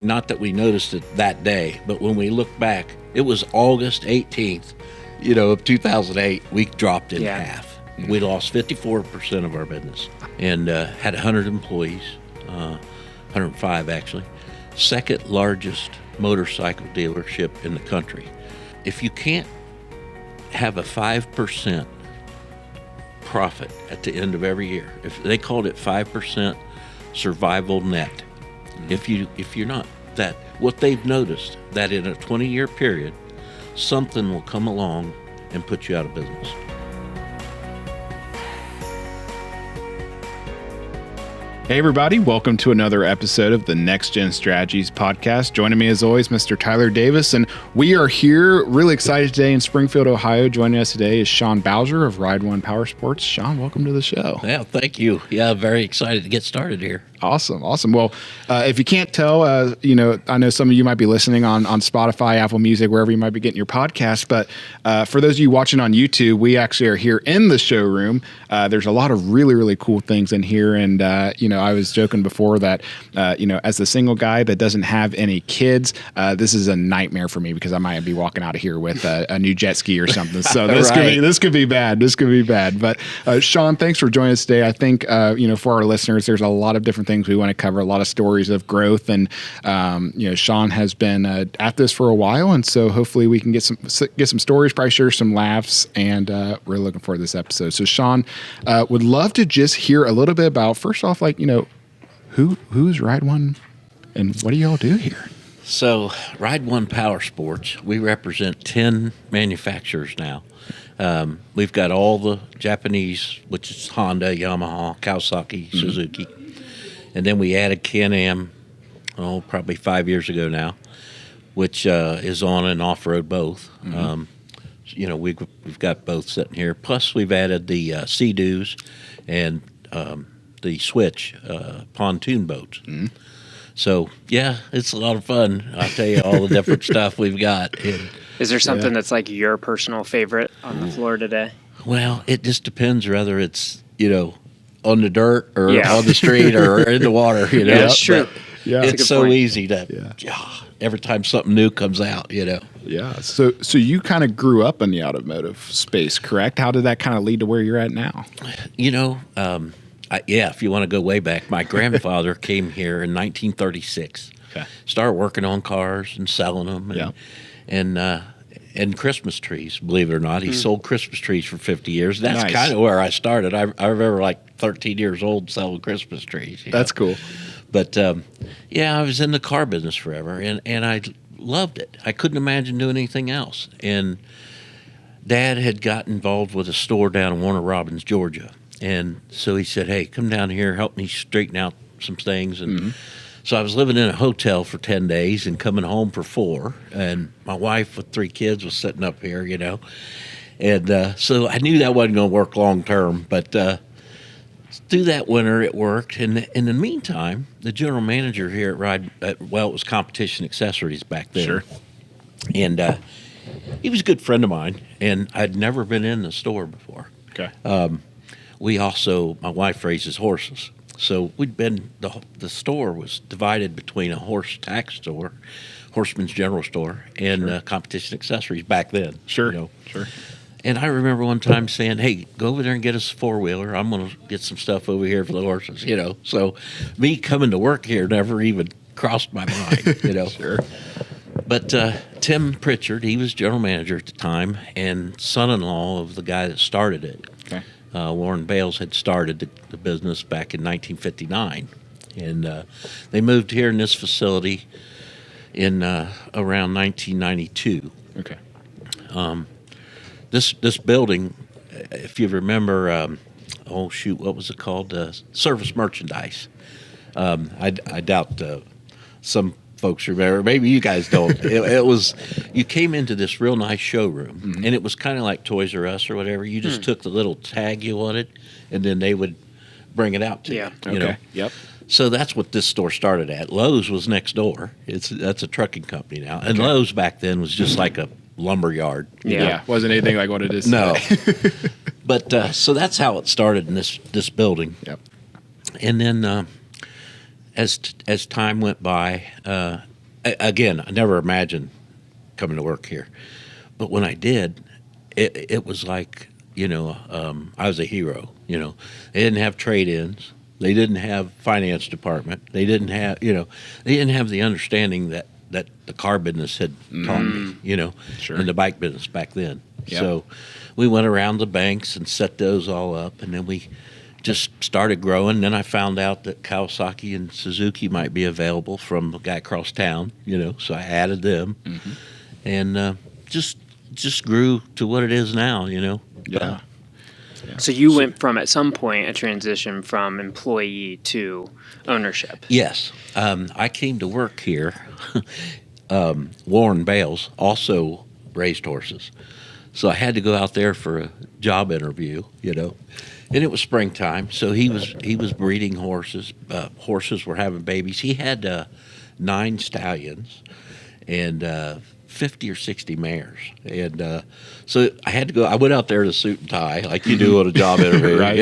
Not that we noticed it that day, but when we look back, it was August 18th, of 2008, we dropped in half. We lost 54% of our business and had 100 employees, 105 actually. Second largest motorcycle dealership in the country. If you can't have a 5% profit at the end of every year, if they called it 5% survival net, if you're not that, what they've noticed that in a 20-year period, something will come along and put you out of business. Hey everybody, welcome to another episode of the NextGen Strategies Podcast. Joining me as always, Mr. Tyler Davis, and we are here really excited today in Springfield, Ohio. Joining us today is Shawn Bowshier of Ride One Powersports. Shawn, welcome to the show. Yeah, thank you. Yeah, very excited to get started here. Awesome. Well, if you can't tell, I know some of you might be listening on Spotify, Apple Music, wherever you might be getting your podcast. But for those of you watching on YouTube, we actually are here in the showroom. There's a lot of really, really cool things in here. And, I was joking before that, as the single guy that doesn't have any kids, this is a nightmare for me because I might be walking out of here with a new jet ski or something. So this could be bad. This could be bad. But Shawn, thanks for joining us today. I think, for our listeners, there's a lot of different things we want to cover, a lot of stories of growth. And, Shawn has been at this for a while. And so hopefully we can get some stories, probably share some laughs. And we're looking forward to this episode. So Shawn, would love to just hear a little bit about, first off, who's Ride One and what do y'all do here? So Ride One Powersports, we represent 10 manufacturers now. We've got all the Japanese, which is Honda, Yamaha, Kawasaki, Suzuki. And then we added Can-Am, probably 5 years ago now, which is on and off-road both. We've got both sitting here. Plus we've added the Sea-Doos and the Switch pontoon boats. So, yeah, it's a lot of fun. I'll tell you all the different stuff we've got. Is there something that's like your personal favorite on the floor today? Well, it just depends whether it's, on the dirt or on the street or in the water, Yeah, that's true. Yeah. It's so easy to, every time something new comes out, Yeah. So you kind of grew up in the automotive space, correct? How did that kind of lead to where you're at now? If you want to go way back, my grandfather came here in 1936. Okay. Started working on cars and selling them and Christmas trees, believe it or not. He sold Christmas trees for 50 years. That's kind of where I started. I remember like 13 years old selling Christmas trees. That's cool. But, I was in the car business forever, and I loved it. I couldn't imagine doing anything else. And Dad had got involved with a store down in Warner Robins, Georgia. And so he said, hey, come down here, help me straighten out some things. And so I was living in a hotel for 10 days and coming home for 4. And my wife with 3 kids was sitting up here, And so I knew that wasn't going to work long term. But through that winter, it worked. And in the meantime, the general manager here at it was Competition Accessories back then. Sure. And he was a good friend of mine. And I'd never been in the store before. Okay. My wife raises horses. So the store was divided between a horse tack store, Horseman's General Store, and Competition Accessories back then. Sure. Sure. And I remember one time saying, hey, go over there and get us a 4-wheeler. I'm going to get some stuff over here for the horses, So me coming to work here never even crossed my mind, Sure. But Tim Pritchard, he was general manager at the time and son-in-law of the guy that started it. Okay. Warren Bales had started the business back in 1959, and they moved here in this facility in around 1992. Okay. This building, if you remember, what was it called? Service Merchandise. I doubt some folks remember. Maybe you guys don't. It was, you came into this real nice showroom, and it was kind of like Toys R Us or whatever. You just took the little tag you wanted, and then they would bring it out to you. Okay. Yep. So that's what this store started at. Lowe's was next door. That's a trucking company now, and Lowe's back then was just like a lumber yard. Yeah. Wasn't anything like what it is today. No. But so that's how it started in this building. Yep. And then as time went by, again, I never imagined coming to work here, but when I did, it was like, I was a hero. They didn't have trade-ins. They didn't have finance department. They didn't have, they didn't have the understanding that the car business had taught me, Sure. and the bike business back then. Yep. So we went around the banks and set those all up, and then we just started growing. Then I found out that Kawasaki and Suzuki might be available from a guy across town, so I added them, and just grew to what it is now, Yeah. So you went from, at some point, a transition from employee to ownership. Yes. I came to work here. Warren Bales also raised horses. So I had to go out there for a job interview, and it was springtime. So he was breeding horses. Horses were having babies. He had 9 stallions and 50 or 60 mares. And so I had to go. I went out there in a suit and tie, like you do on a job interview, Right.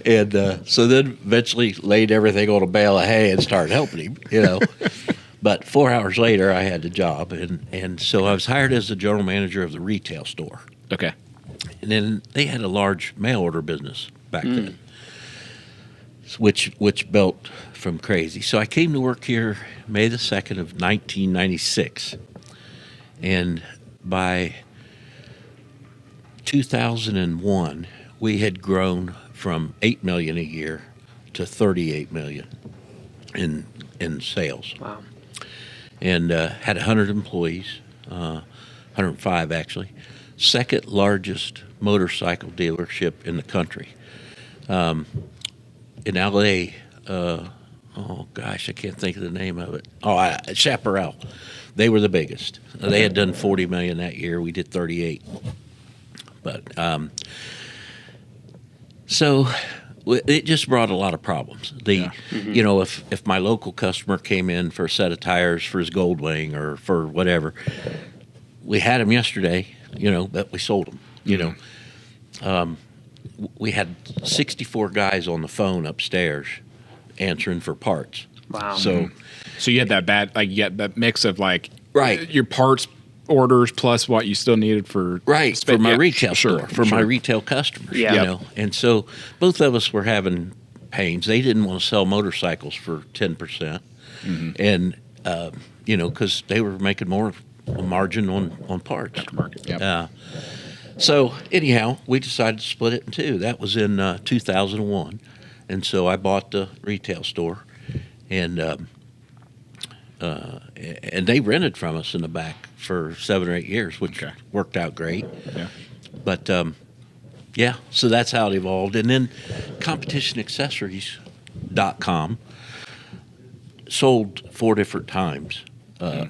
And so then eventually laid everything on a bale of hay and started helping him, But 4 hours later, I had the job, and so I was hired as the general manager of the retail store. Okay. And then they had a large mail order business back then, which built from crazy. So I came to work here May the 2nd of 1996, and by 2001, we had grown from $8 million a year to $38 million in sales. Wow. And had 100 employees, 105 actually. Second largest motorcycle dealership in the country. In LA, oh gosh, I can't think of the name of it. Chaparral. They were the biggest. They had done 40 million that year. We did 38. But so it just brought a lot of problems. If my local customer came in for a set of tires for his Goldwing or for whatever, we had them yesterday, but we sold them, we had 64 guys on the phone upstairs answering for parts. Wow. So you had that mix of Right. your parts orders plus what you still needed for my retail store, for my sure. retail customers, Yeah. And so both of us were having pains. They didn't want to sell motorcycles for 10%, and because they were making more margin on parts. Aftermarket. Yep. So anyhow, we decided to split it in two. That was in 2001, and so I bought the retail store, and they rented from us in the back for 7 or 8 years, which worked out great. Yeah. But so that's how it evolved. And then competitionaccessories.com sold 4 different times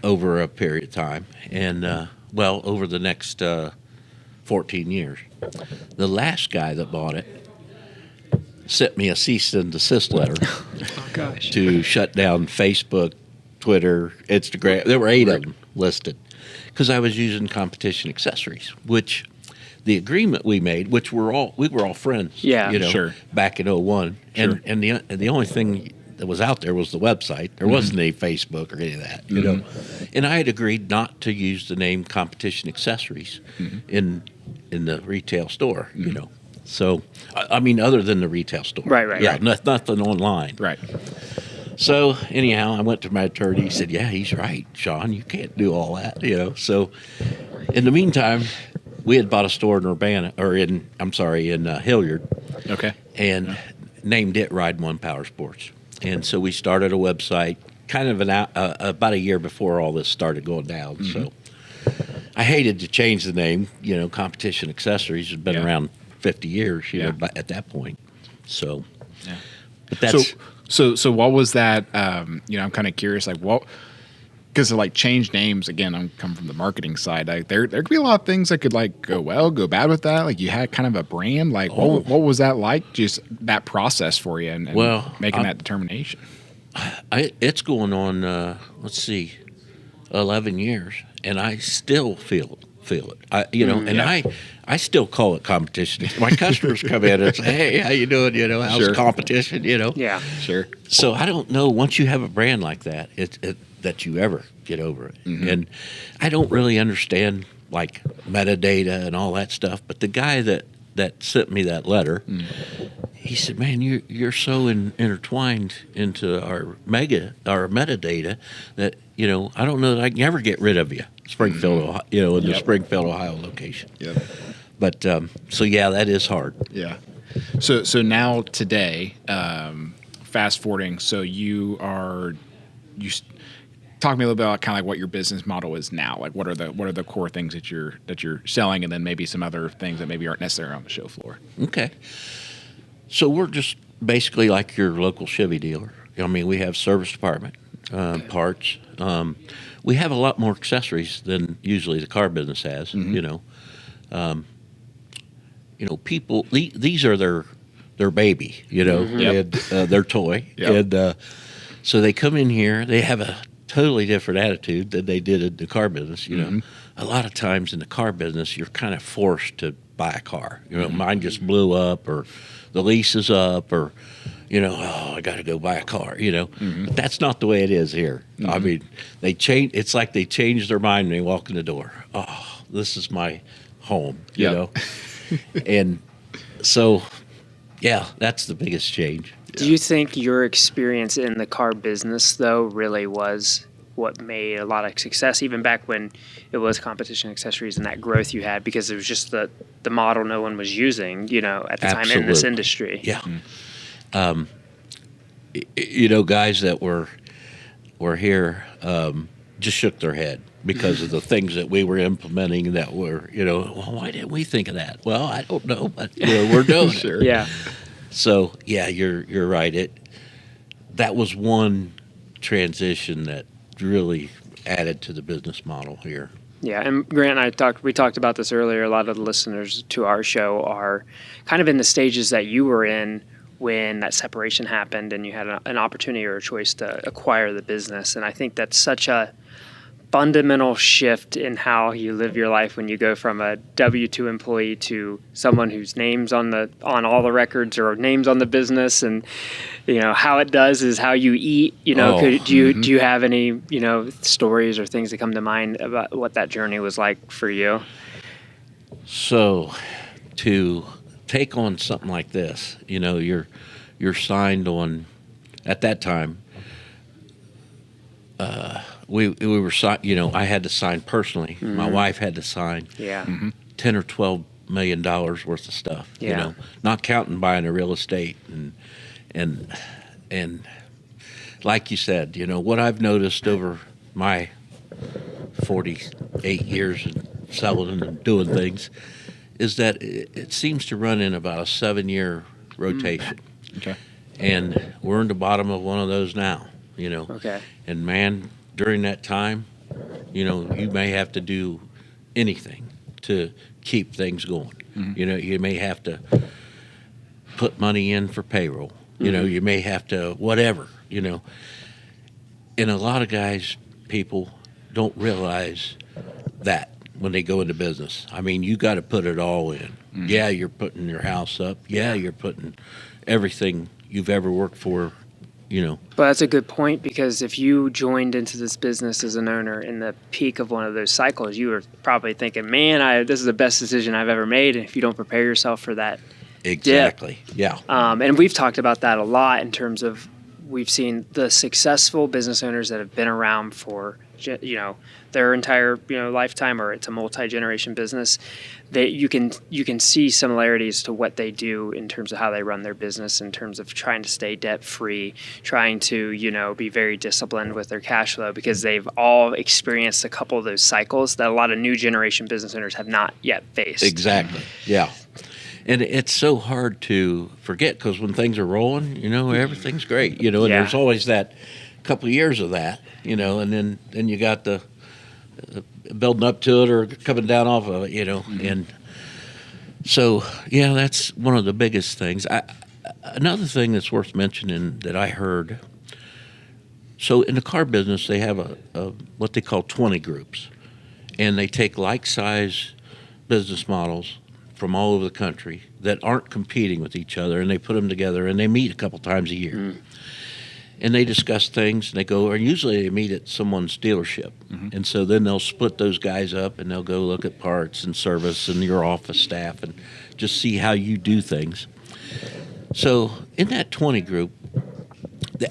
over a period of time, and over the next 14 years. The last guy that bought it sent me a cease and desist letter Oh, gosh. to shut down Facebook, Twitter, Instagram. There were 8 of them listed because I was using competition accessories, which the agreement we made, which we were all friends, Yeah. Sure. back in 01. Sure. And the only thing that was out there was the website. There wasn't any Facebook or any of that, And I had agreed not to use the name competition accessories in the retail store, So, I mean, other than the retail store. Right. Yeah, nothing online. Right. So anyhow, I went to my attorney. He said, "Yeah, he's right, Shawn. You can't do all that, So, in the meantime, we had bought a store in in Hilliard, Okay. and named it Ride One Powersports. And so we started a website, kind of about a year before all this started going down. So, I hated to change the name. Competition Accessories has been around 50 years. At that point. So, but that's. So what was that? I'm kind of curious, because change names again. I'm coming from the marketing side. There could be a lot of things that could go well, go bad with that. You had kind of a brand. What was that like? Just that process for you and making that determination. It's going on. 11 years, and I still feel feel it. I still call it competition. My customers come in and say, "Hey, how you doing? How's competition?" Yeah. Sure. So I don't know. Once you have a brand like that, that you ever get over it. And I don't really understand like metadata and all that stuff. But the guy that sent me that letter, he said, "Man, you're so intertwined into our metadata that I don't know that I can ever get rid of you, Springfield, Ohio, in the Springfield, Ohio location." Yep. But so that is hard. Yeah. So now today, fast forwarding. So talk to me a little bit about kind of like what your business model is now. Like what are the core things that you're selling, and then maybe some other things that maybe aren't necessarily on the show floor. Okay. So we're just basically like your local Chevy dealer. I mean, we have service department, parts. We have a lot more accessories than usually the car business has. People, these are their baby, and their toy. Yep. And so they come in here, they have a totally different attitude than they did in the car business. A lot of times in the car business, you're kind of forced to buy a car. Mine just blew up, or the lease is up, or I got to go buy a car. But that's not the way it is here. I mean, they change. It's like they change their mind when they walk in the door. Oh, this is my home. You know. And so, that's the biggest change. Do you think your experience in the car business, though, really was what made a lot of success, even back when it was competition accessories and that growth you had, because it was just the model no one was using, at the time in this industry? Yeah. Guys that were here just shook their head because of the things that we were implementing that were, well, why didn't we think of that? Well, I don't know, but we're doing it. Yeah. So you're right. That was one transition that really added to the business model here. Yeah, and Grant and we talked about this earlier. A lot of the listeners to our show are kind of in the stages that you were in when that separation happened and you had an opportunity or a choice to acquire the business. And I think that's such a fundamental shift in how you live your life when you go from a W-2 employee to someone whose name's on all the records or name's on the business. And how it does is how you eat. Do you have any stories or things that come to mind about what that journey was like for you? So to take on something like this, you're signed on at that time. We were I had to sign personally. Mm-hmm. My wife had to sign. Yeah. Mm-hmm. $10 or $12 million worth of stuff. Yeah. Not counting buying a real estate and like you said, what I've noticed over my 48 years in selling and doing things is that it seems to run in about a 7-year rotation. Okay. And we're in the bottom of one of those now. Okay. And man, during that time, you may have to do anything to keep things going. Mm-hmm. You may have to put money in for payroll. Mm-hmm. You may have to whatever, And a lot of people don't realize that when they go into business. I mean, you got to put it all in. Mm-hmm. Yeah, you're putting your house up. Yeah, you're putting everything you've ever worked for. But that's a good point, because if you joined into this business as an owner in the peak of one of those cycles, you were probably thinking, man, this is the best decision I've ever made. And if you don't prepare yourself for that exactly dip. Yeah. And we've talked about that a lot in terms of we've seen the successful business owners that have been around for their entire lifetime, or it's a multi-generation business, that you can see similarities to what they do in terms of how they run their business, in terms of trying to stay debt free, trying to be very disciplined with their cash flow, because they've all experienced a couple of those cycles that a lot of new generation business owners have not yet faced. Exactly. Yeah. And it's so hard to forget, because when things are rolling, everything's great, and there's always that couple of years of that, and then you got the building up to it or coming down off of it, Mm-hmm. And so, that's one of the biggest things. Another thing that's worth mentioning that I heard, so in the car business, they have a what they call 20 groups. and they take like-size business models from all over the country that aren't competing with each other, and they put them together, and they meet a couple times a year. And they discuss things, and they go, or usually they meet at someone's dealership. And so then they'll split those guys up, and they'll go look at parts and service and your office staff and just see how you do things. So in that 20 group,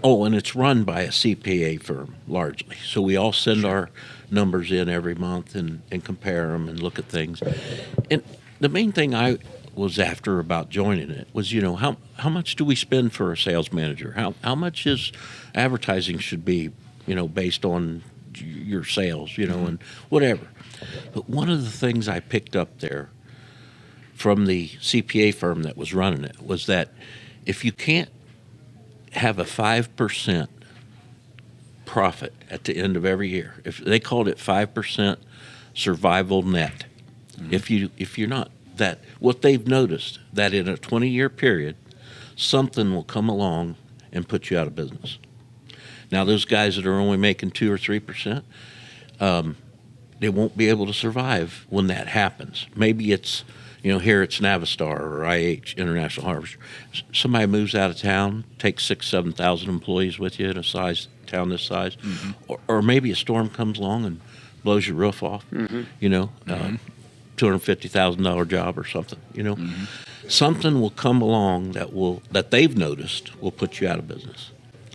and it's run by a CPA firm largely. So we all send our numbers in every month and compare them and look at things. And the main thing I was after about joining it was, how much do we spend for a sales manager? How much is advertising should be, based on your sales, and whatever. But one of the things I picked up there from the CPA firm that was running it was that if you can't have a 5% profit at the end of every year, if they called it 5% survival net, if you're not that, what they've noticed that in a 20-year period, something will come along and put you out of business. Now, those guys that are only making 2 or 3%, they won't be able to survive when that happens. Maybe it's, here it's Navistar or IH, International Harvester. Somebody moves out of town, takes 6,000, 7,000 employees with you in a town this size, or maybe a storm comes along and blows your roof off, $250,000 job or something, Something will come along that they've noticed will put you out of business.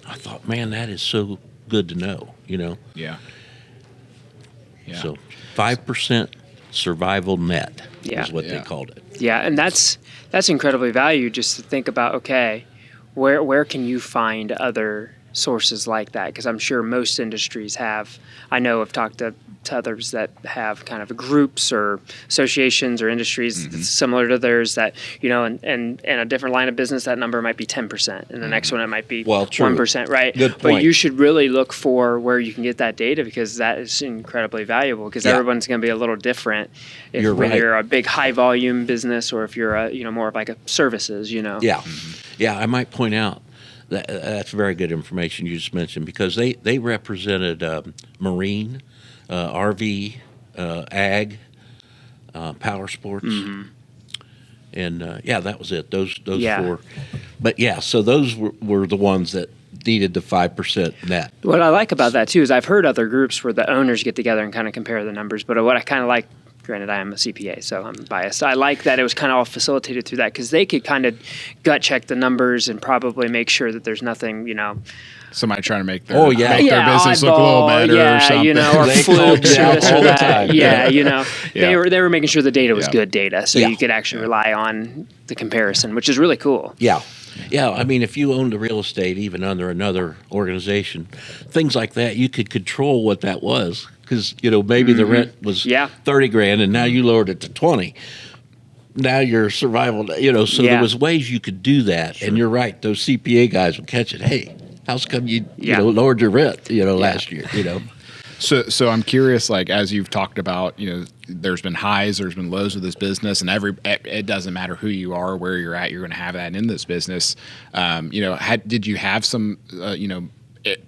I thought, man, that is so good to know, Yeah. So 5% survival net is what they called it. Yeah, and that's incredibly valued just to think about, okay, where can you find other sources like that? Because I'm sure most industries have. I know I've talked to others that have kind of groups or associations or industries that's similar to theirs that, and a different line of business, that number might be 10%. And the next one, it might be 1%, right? Good point. But you should really look for where you can get that data because that is incredibly valuable because everyone's going to be a little different when you're a big high volume business or if you're more of like a services, Yeah. Yeah, I might point out that's very good information you just mentioned because they represented marine, RV, ag, Powersports, and that was it. Those 4. But so those were the ones that needed the 5% net. What I like about that too is I've heard other groups where the owners get together and kind of compare the numbers. But what I kind of like, granted I am a CPA, so I'm biased. I like that it was kind of all facilitated through that because they could kind of gut check the numbers and probably make sure that there's nothing, Somebody trying to make their business look a little better or something. Or flukes or this or that. Yeah. They were making sure the data was good data, so you could actually rely on the comparison, which is really cool. Yeah. Yeah, I mean, if you owned the real estate even under another organization, things like that, you could control what that was because, maybe the rent was $30,000 and now you lowered it to 20. Now you're survival, so there was ways you could do that. Sure. And you're right, those CPA guys would catch it. Hey, how's come you lowered your rent, last year, So I'm curious, like, as you've talked about, there's been highs, there's been lows with this business, and it doesn't matter who you are, where you're at, you're going to have that in this business. Did you have some,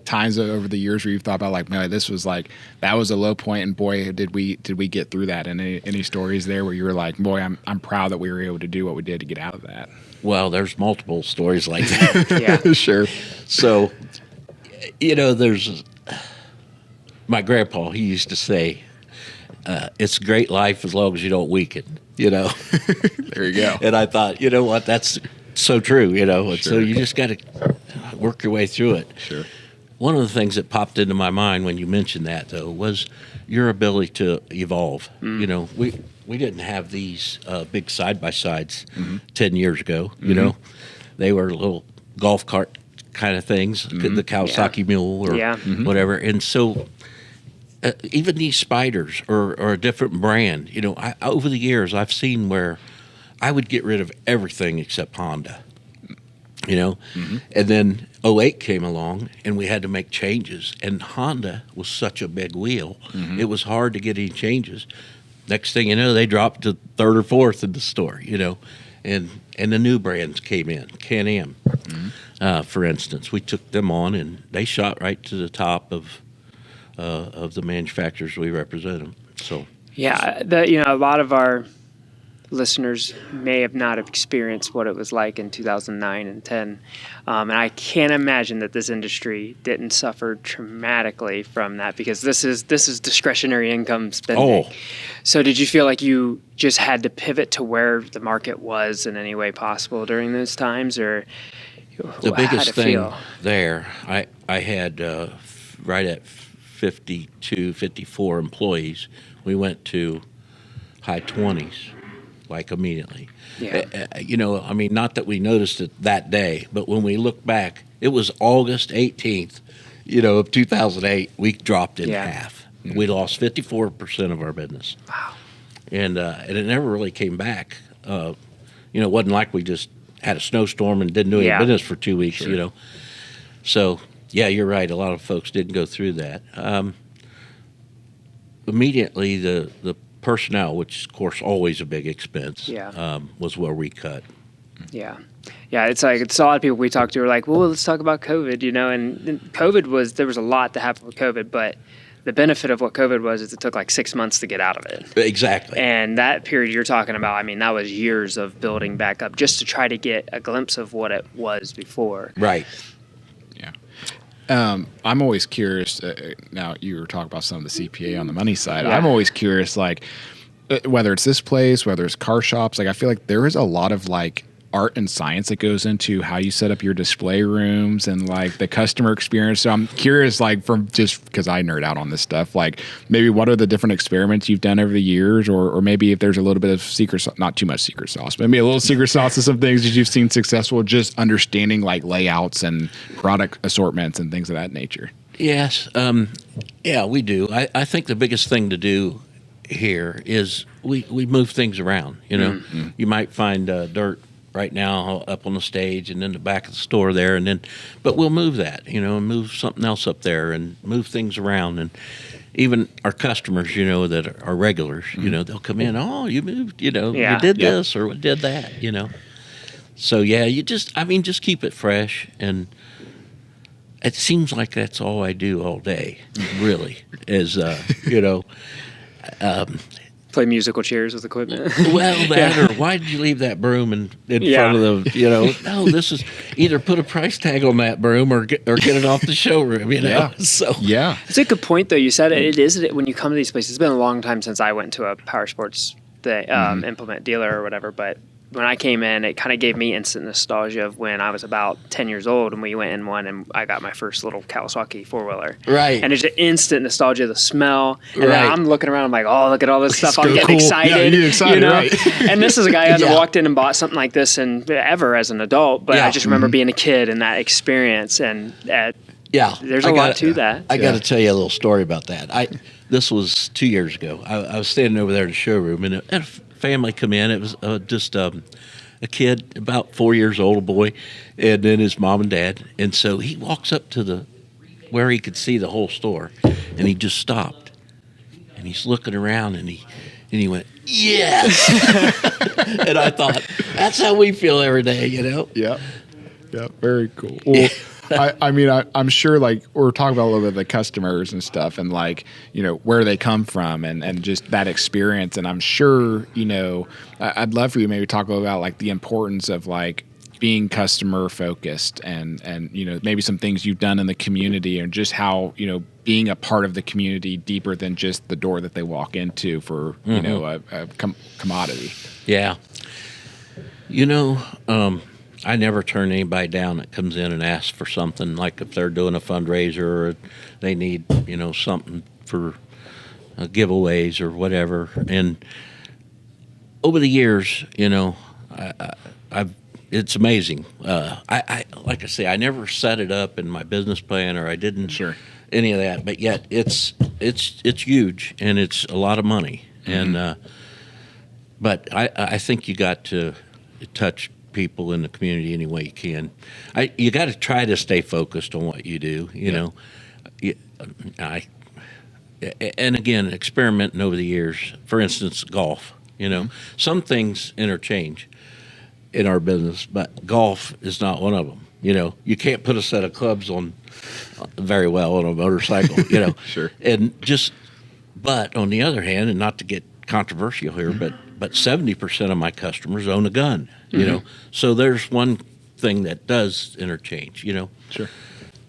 times over the years where you've thought about like, man, this was like, that was a low point, and boy, did we get through that? And any stories there where you were like, boy, I'm proud that we were able to do what we did to get out of that? Well, there's multiple stories like that. Yeah, sure. So, there's my grandpa. He used to say, "It's a great life as long as you don't weaken." There you go. And I thought, you know what? That's so true. And Sure. so you just got to work your way through it. Sure. One of the things that popped into my mind when you mentioned that, though, was your ability to evolve. We didn't have these big side-by-sides 10 years ago, They were little golf cart kind of things, the Kawasaki Mule or whatever. And so even these Spyders or a different brand, over the years I've seen where I would get rid of everything except Honda. And then 08 came along and we had to make changes, and Honda was such a big wheel, it was hard to get any changes. Next thing you know, they dropped to 3rd or 4th in the store, and the new brands came in. Can-Am, for instance, we took them on and they shot right to the top of the manufacturers we represent them. So Yeah, a lot of our listeners may have not experienced what it was like in 2009 and 10. And I can't imagine that this industry didn't suffer dramatically from that, because this is discretionary income spending. Oh. So did you feel like you just had to pivot to where the market was in any way possible during those times, or the how'd biggest it thing feel? there, I had right at 52, 54 employees. We went to high 20s, like immediately. Yeah. I mean, not that we noticed it that day, but when we look back, it was August 18th, of 2008, we dropped in half. We lost 54% of our business. Wow. And it never really came back. It wasn't like we just had a snowstorm and didn't do any business for 2 weeks, So, yeah, you're right. A lot of folks didn't go through that. Immediately, the personnel, which is, of course, always a big expense, was where we cut. Yeah. Yeah, it's like a lot of people we talked to are like, well, let's talk about COVID, and COVID there was a lot that happened with COVID, but the benefit of what COVID was is it took like 6 months to get out of it. Exactly. And that period you're talking about, I mean, that was years of building back up just to try to get a glimpse of what it was before. Right. Yeah. I'm always curious. Now you were talking about some of the CPA on the money side. I'm always curious, like whether it's this place, whether it's car shops. Like I feel like there is a lot of like art and science that goes into how you set up your display rooms and like the customer experience. So I'm curious, like from just because I nerd out on this stuff, like maybe what are the different experiments you've done over the years, or maybe if there's a little bit of secret sauce, not too much secret sauce, but maybe a little secret sauce of some things that you've seen successful, just understanding like layouts and product assortments and things of that nature. Yes. Yeah, we do. I think the biggest thing to do here is we move things around. You might find dirt right now up on the stage and in the back of the store there, but we'll move that, and move something else up there and move things around. And even our customers, that are regulars, they'll come in, oh, you moved, you did this or did that, So yeah, you just keep it fresh. And it seems like that's all I do all day, really, is, Play musical chairs with equipment. Well, or why did you leave that broom in front of the, no, this is either put a price tag on that broom or get it off the showroom, So It's a good point, though. You said it is when you come to these places. It's been a long time since I went to a Powersports implement dealer or whatever, but when I came in, it kind of gave me instant nostalgia of when I was about 10 years old and we went in one and I got my first little Kawasaki four-wheeler. Right. And there's an instant nostalgia of the smell. And then I'm looking around, I'm like, oh, look at all this stuff. I'm getting excited. Yeah, you get excited, right. And this is a guy who hasn't walked in and bought something like this ever as an adult, but I just remember being a kid and that experience. And there's a lot to that. I got to tell you a little story about that. This was 2 years ago. I was standing over there in the showroom and a family come in. It was just a kid, about 4 years old, a boy, and then his mom and dad. And so he walks up to where he could see the whole store, and he just stopped. And he's looking around, and he went, yes! And I thought, that's how we feel every day, Yeah. Yeah, very cool. Well, I'm sure like we're talking about a little bit of the customers and stuff and like, where they come from and just that experience. And I'm sure, I'd love for you to maybe talk a little about like the importance of like being customer focused and maybe some things you've done in the community and just how, being a part of the community deeper than just the door that they walk into for, a commodity. Yeah. I never turn anybody down that comes in and asks for something, like if they're doing a fundraiser or they need, something for giveaways or whatever. And over the years, it's amazing. I like I say, I never set it up in my business plan, or I didn't any of that. But yet, it's huge and it's a lot of money. Mm-hmm. And but I think you got to touch people in the community any way you can. You got to try to stay focused on what you do. And again, experimenting over the years. For instance, golf. Some things interchange in our business, but golf is not one of them. You can't put a set of clubs on very well on a motorcycle. Sure. And just But on the other hand, and not to get controversial here, but 70% of my customers own a gun, you know. So there's one thing that does interchange, you know. Sure.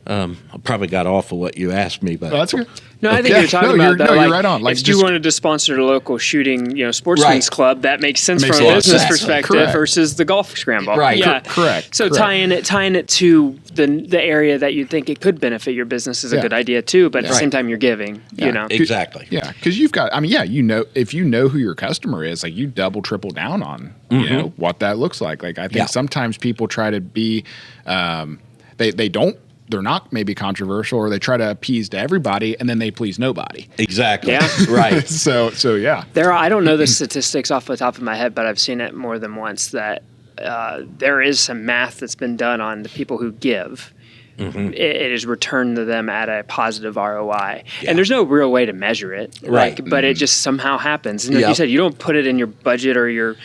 I probably got off of what you asked me, but That's okay. No, I think you're talking about that. You're right on. Like, if you wanted to sponsor the local shooting, sportsman's club, that makes sense Makes from a a lot of business sense. perspective Correct. versus the golf scramble. Right. Yeah. Correct. So tying it to the area that you think it could benefit your business is a good idea too. But at the same time, you're giving. You know. exactly. Yeah, because you've got. I mean, you know, if you know who your customer is, like you double, triple down on you know what that looks like. Like I think sometimes people try to be, they don't. They're not maybe controversial, or they try to appease to everybody, and then they please nobody. Exactly. Yeah. Right. So yeah. I don't know the statistics off the top of my head, but I've seen it more than once that there is some math that's been done on the people who give. It is returned to them at a positive ROI. Yeah. And there's no real way to measure it. Right. But it just somehow happens. And like you said, you don't put it in your budget or your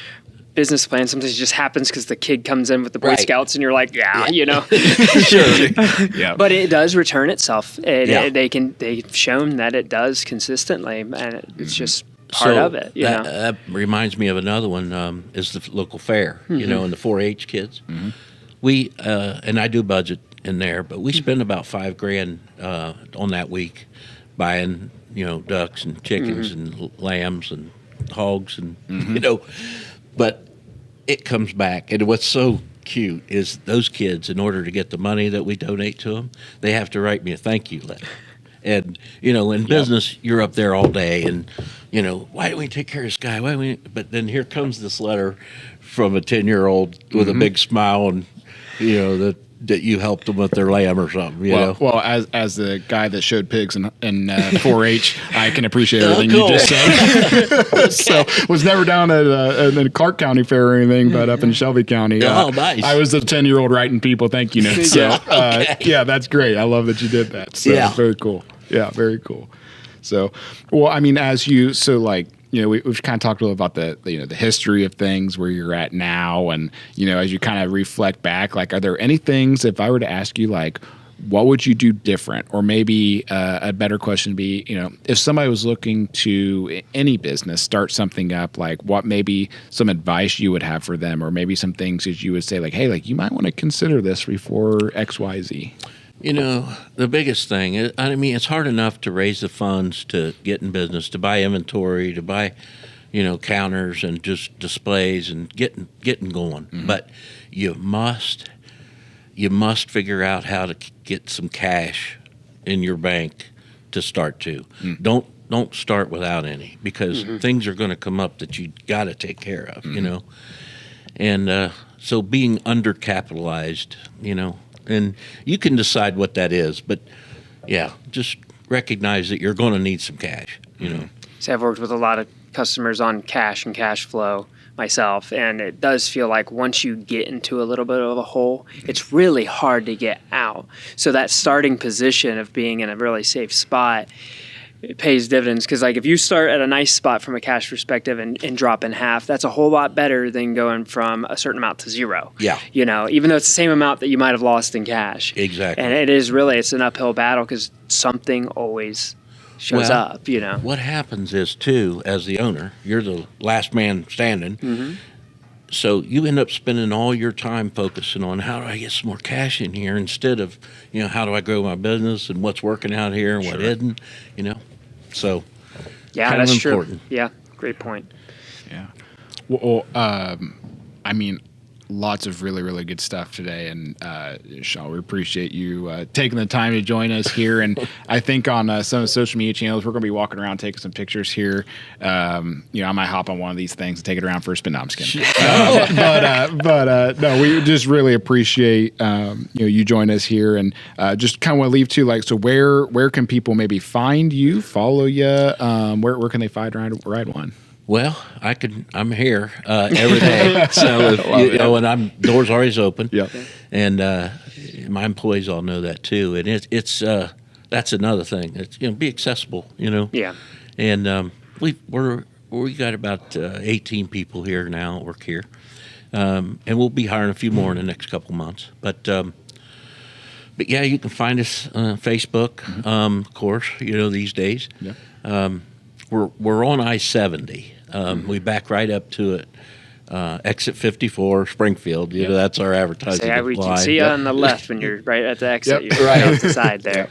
business plan. Sometimes it just happens because the kid comes in with the Boy Scouts and you're like, you know. Sure. Yeah. But it does return itself. They've shown that it does consistently, and it's just part of it. You know? That reminds me of another one, is the local fair, you know, and the 4-H kids. We, and I do budget in there, but we spend about $5,000 on that week buying, you know, ducks and chickens and lambs and hogs and, you know, but it comes back. And what's so cute is those kids, in order to get the money that we donate to them, they have to write me a thank you letter. And, you know, in business, you're up there all day and, you know, why don't we take care of this guy? But then here comes this letter from a 10-year-old with a big smile and, you know, that you helped them with their lamb or something, you know? Well, as the guy that showed pigs in 4-H, I can appreciate everything you just said. So was never down at a Clark County fair or anything, but up in Shelby County. Nice. I was the 10-year-old writing people thank you notes. So yeah, that's great. I love that you did that. So very cool. Yeah, very cool. So, well, I mean, you know, we've kind of talked a little about the history of things, where you're at now, and, you know, as you kind of reflect back, like, are there any things, if I were to ask you, like, what would you do different? Or maybe a better question would be, you know, if somebody was looking to any business, start something up, like, what maybe some advice you would have for them, or maybe some things that you would say, like, hey, like, you might want to consider this before X, Y, Z. You know, the biggest thing, I mean, it's hard enough to raise the funds to get in business, to buy inventory, to buy, you know, counters and just displays and getting going. But you must figure out how to get some cash in your bank to start to. Don't start without any, because things are going to come up that you got to take care of, you know. And so being undercapitalized, you know, and you can decide what that is, but just recognize that you're going to need some cash, you know. So I've worked with a lot of customers on cash and cash flow myself, and it does feel like once you get into a little bit of a hole, it's really hard to get out. So that starting position of being in a really safe spot, it pays dividends, because like if you start at a nice spot from a cash perspective and drop in half, that's a whole lot better than going from a certain amount to zero. Yeah. You know, even though it's the same amount that you might have lost in cash. Exactly. And it's an uphill battle, because something always shows up, you know. What happens is, too, as the owner, you're the last man standing. So you end up spending all your time focusing on how do I get some more cash in here, instead of, you know, how do I grow my business and what's working out here and what isn't, you know. So, yeah, that's true. Yeah, great point. Yeah. Well, I mean, lots of really, really good stuff today. And Shawn, we appreciate you taking the time to join us here. And I think on some of the social media channels, we're going to be walking around taking some pictures here. You know, I might hop on one of these things and take it around for a spin. No, I'm just kidding. But no, we just really appreciate you know, you join us here, and just kind of want to leave too. Like, so where can people maybe find you, follow you? Where can they find Ride One? Well, I'm here every day, so you know, and doors always open. Yeah, and my employees all know that too. And it's that's another thing. It's, you know, be accessible. You know. Yeah. And we got about 18 people here now that work here, and we'll be hiring a few more in the next couple months. But yeah, you can find us on Facebook, of course. You know, these days. Yeah. we're on I-70. We back right up to it. Exit 54, Springfield. You know, that's our advertising line. We can see you on the left when you're right at the exit. Yep. You're right off the side there.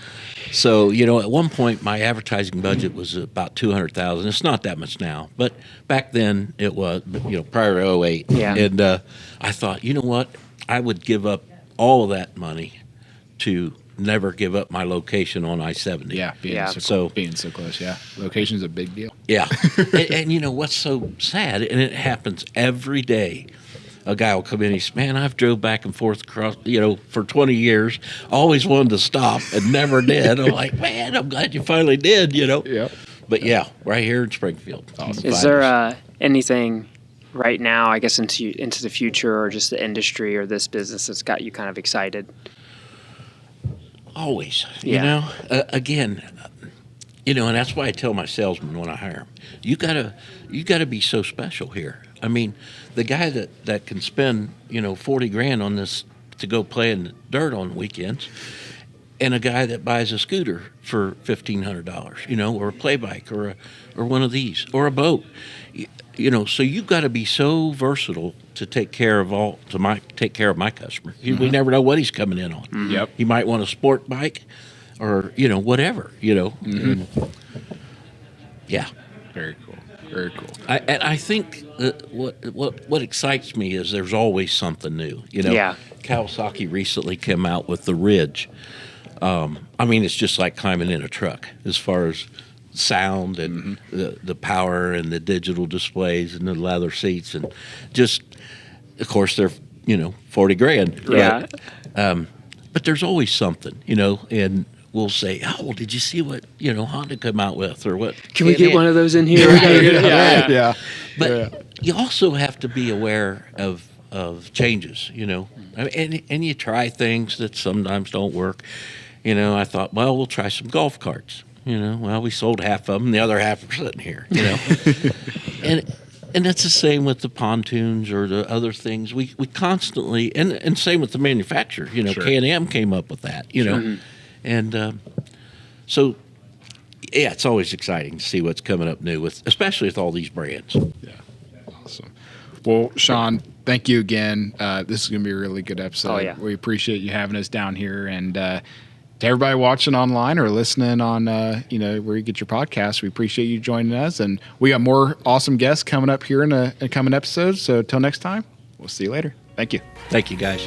So, you know, at one point my advertising budget was about $200,000. It's not that much now, but back then it was, you know, prior to 08. Yeah. And I thought, you know what? I would give up all of that money to never give up my location on I-70. Yeah, being so close. Yeah, location's a big deal. Yeah, and you know what's so sad, and it happens every day. A guy will come in. He's, man, I've drove back and forth across, you know, for 20 years. Always wanted to stop and never did. I'm like, man, I'm glad you finally did. You know. Yeah. But yeah, right here in Springfield. Awesome. Is there anything right now, I guess, into the future, or just the industry or this business that's got you kind of excited? Always, you know, again, you know, and that's why I tell my salesmen when I hire them, you gotta be so special here. I mean, the guy that can spend, you know, 40 grand on this to go play in the dirt on weekends, and a guy that buys a scooter for $1,500, you know, or a play bike, or one of these, or a boat, you know. So you've got to be so versatile to take care of my customer. We never know what he's coming in on. Mm-hmm. Yep. He might want a sport bike, or you know, whatever, you know. Mm-hmm. Yeah. Very cool. Very cool. I think what excites me is there's always something new. You know, Yeah. Kawasaki recently came out with the Ridge. I mean, it's just like climbing in a truck as far as sound and the power and the digital displays and the leather seats, and just, of course, they're, you know, 40 grand. Right? Yeah. But there's always something, you know, and we'll say, oh, well, did you see what, you know, Honda come out with, or what? Can we get one of those in here? Yeah. But you also have to be aware of changes, you know, and you try things that sometimes don't work. You know, I thought, well, we'll try some golf carts. You know, well, we sold half of them, the other half are sitting here, you know. And that's the same with the pontoons or the other things. We constantly, and same with the manufacturer, you know, Sure. Can-Am came up with that, you know. And so, yeah, it's always exciting to see what's coming up new, especially with all these brands. Yeah. Awesome. Well, Shawn, thank you again. This is going to be a really good episode. Oh, yeah. We appreciate you having us down here. And to everybody watching online or listening on, you know, where you get your podcast, we appreciate you joining us. And we got more awesome guests coming up here in a coming episode. So until next time, we'll see you later. Thank you. Thank you, guys.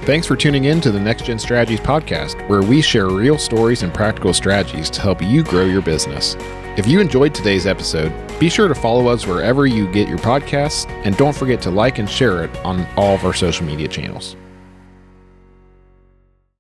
Thanks for tuning in to the NextGen Strategies Podcast, where we share real stories and practical strategies to help you grow your business. If you enjoyed today's episode, be sure to follow us wherever you get your podcasts, and don't forget to like and share it on all of our social media channels.